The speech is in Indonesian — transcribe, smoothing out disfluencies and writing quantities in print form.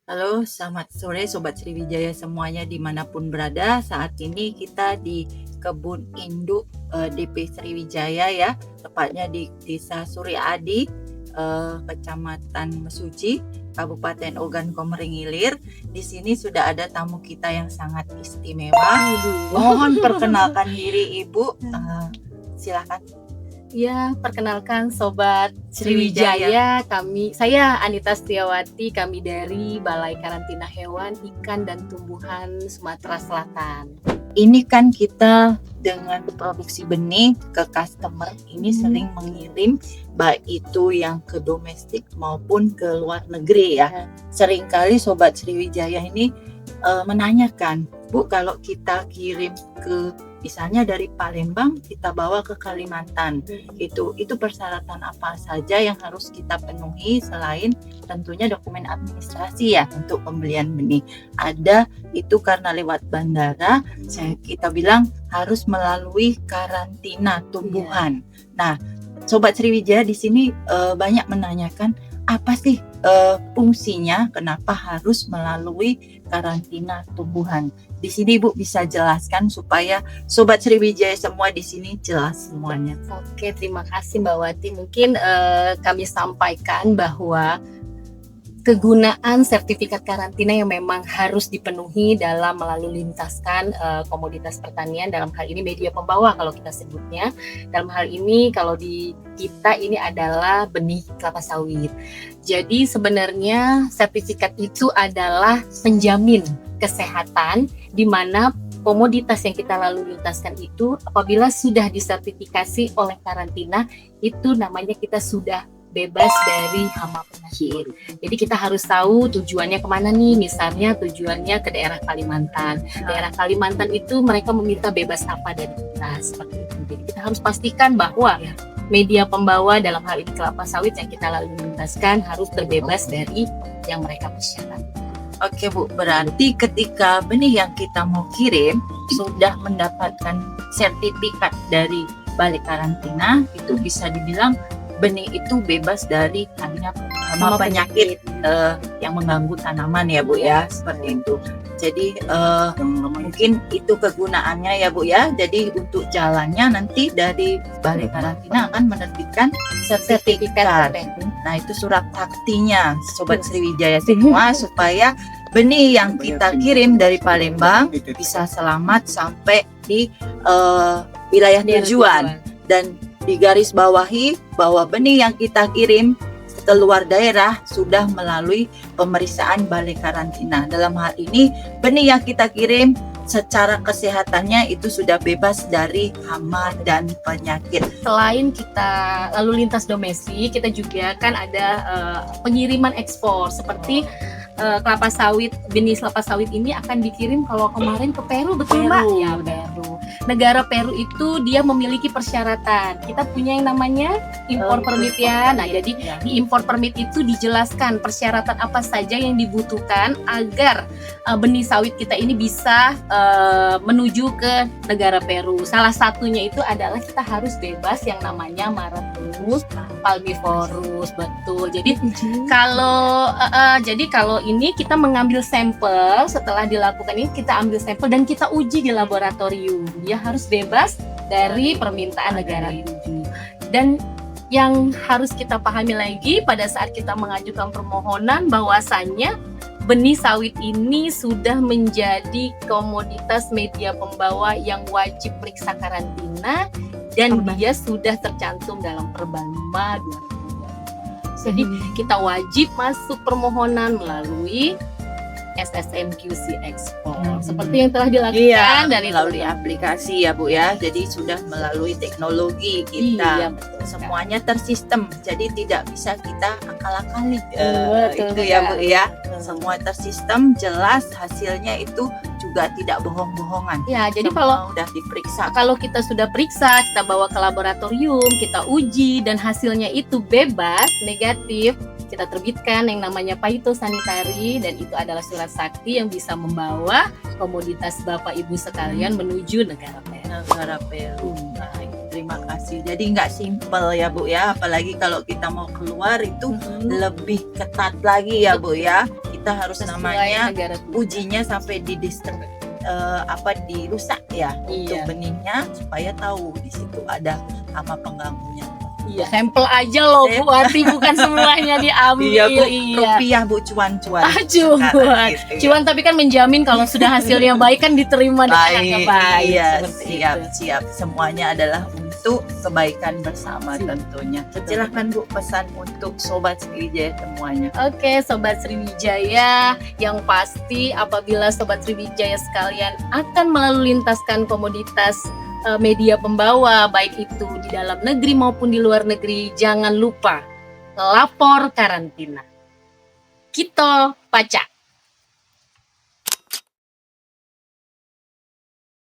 Halo, selamat sore Sobat Sriwijaya semuanya dimanapun berada. Saat ini kita di Kebun Induk DP Sriwijaya ya, tepatnya di Desa Suryadi, Kecamatan Mesuji, Kabupaten Ogan Komering Ilir. Di sini sudah ada tamu kita yang sangat istimewa. Mohon perkenalkan diri Ibu. Silakan. Ya, perkenalkan Sobat Sriwijaya, saya Anita Setiawati, kami dari Balai Karantina Hewan, Ikan dan Tumbuhan Sumatera Selatan. Ini kan kita dengan produksi benih ke customer ini sering mengirim baik itu yang ke domestik maupun ke luar negeri ya. Seringkali Sobat Sriwijaya ini menanyakan, Bu, kalau kita kirim ke misalnya dari Palembang kita bawa ke Kalimantan, itu persyaratan apa saja yang harus kita penuhi selain tentunya dokumen administrasi ya untuk pembelian benih. Ada itu karena lewat bandara, kita bilang harus melalui karantina tumbuhan. Nah, Sobat Sriwijaya di sini banyak menanyakan apa sih fungsinya, kenapa harus melalui karantina tumbuhan. Di sini Ibu bisa jelaskan supaya Sobat Sriwijaya semua di sini jelas semuanya. Oke, terima kasih Mbak Wati. Mungkin kami sampaikan bahwa kegunaan sertifikat karantina yang memang harus dipenuhi dalam melalu lintaskan komoditas pertanian, dalam hal ini media pembawa kalau kita sebutnya. Dalam hal ini kalau di kita ini adalah benih kelapa sawit. Jadi sebenarnya sertifikat itu adalah penjamin kesehatan di mana komoditas yang kita lalu lintaskan itu apabila sudah disertifikasi oleh karantina, itu namanya kita sudah bebas dari hama penyakit. Jadi kita harus tahu tujuannya kemana nih. Misalnya tujuannya ke daerah Kalimantan. Daerah Kalimantan itu mereka meminta bebas apa dari kita, seperti itu. Jadi kita harus pastikan bahwa media pembawa dalam hal ini kelapa sawit yang kita lalu lintaskan harus terbebas dari yang mereka persyaratkan. Oke Bu, berarti ketika benih yang kita mau kirim sudah mendapatkan sertifikat dari Balai Karantina, itu bisa dibilang benih itu bebas dari hama penyakit yang mengganggu tanaman ya Bu ya, seperti itu. Jadi mungkin itu kegunaannya ya Bu ya. Jadi untuk jalannya nanti dari Balai Karantina akan menerbitkan sertifikat. Nah itu surat saktinya Sobat Sriwijaya semua supaya benih yang kita kirim dari Palembang bisa selamat sampai di wilayah tujuan. Dan digaris bawahi bahwa benih yang kita kirim keluar daerah sudah melalui pemeriksaan Balai Karantina. Dalam hal ini benih yang kita kirim secara kesehatannya itu sudah bebas dari hama dan penyakit. Selain kita lalu lintas domestik, kita juga kan ada pengiriman ekspor seperti kelapa sawit, benih kelapa sawit ini akan dikirim kalau kemarin ke Peru, betul Mbak? Ya, Peru. Negara Peru itu dia memiliki persyaratan. Kita punya yang namanya impor permit ya. Nah, jadi di impor permit itu dijelaskan persyaratan apa saja yang dibutuhkan agar benih sawit kita ini bisa menuju ke negara Peru. Salah satunya itu adalah kita harus bebas yang namanya Marathonus palmivorus, betul. Jadi kalau ini kita mengambil sampel, setelah dilakukan ini kita ambil sampel dan kita uji di laboratorium. Dia harus bebas dari permintaan negara itu. Dan yang harus kita pahami lagi pada saat kita mengajukan permohonan bahwasannya benih sawit ini sudah menjadi komoditas media pembawa yang wajib periksa karantina dan dia sudah tercantum dalam Perba 5 2020. Jadi kita wajib masuk permohonan melalui SSMQC Export seperti yang telah dilakukan dari melalui aplikasi ya Bu ya. Jadi sudah melalui teknologi kita. Semuanya tersistem. Jadi tidak bisa kita akal-akali. Itu ya Bu ya. Semua tersistem, jelas hasilnya itu juga tidak bohong-bohongan. Ya, jadi kalau sudah diperiksa. Kalau kita sudah periksa, kita bawa ke laboratorium, kita uji dan hasilnya itu bebas, negatif, kita terbitkan yang namanya phytosanitary dan itu adalah surat sakti yang bisa membawa komoditas Bapak Ibu sekalian menuju negara Peru. Terima kasih. Jadi nggak simpel ya Bu ya, apalagi kalau kita mau keluar itu lebih ketat lagi ya Bu ya. kita harus Sesuai namanya negara tujuan. ujinya sampai di dirusak ya untuk Iya. benihnya supaya tahu di situ ada hama pengganggunya. Iya, sampel aja loh Bu Wati, bukan semuanya diambil. Iya Bu, Iya. rupiah Bu, cuan-cuan. Cuan. Sekarang gitu ya. Cuan tapi kan menjamin kalau sudah hasilnya baik kan diterima dengan harga baik. Iya, seperti siap, itu. siap. Semuanya adalah untuk kebaikan bersama tentunya. Betul. Silahkan Bu, pesan untuk Sobat Sriwijaya semuanya. Oke, Sobat Sriwijaya, yang pasti apabila Sobat Sriwijaya sekalian akan melalu lintaskan komoditas media pembawa, baik itu di dalam negeri maupun di luar negeri, jangan lupa lapor karantina. Kita pacak.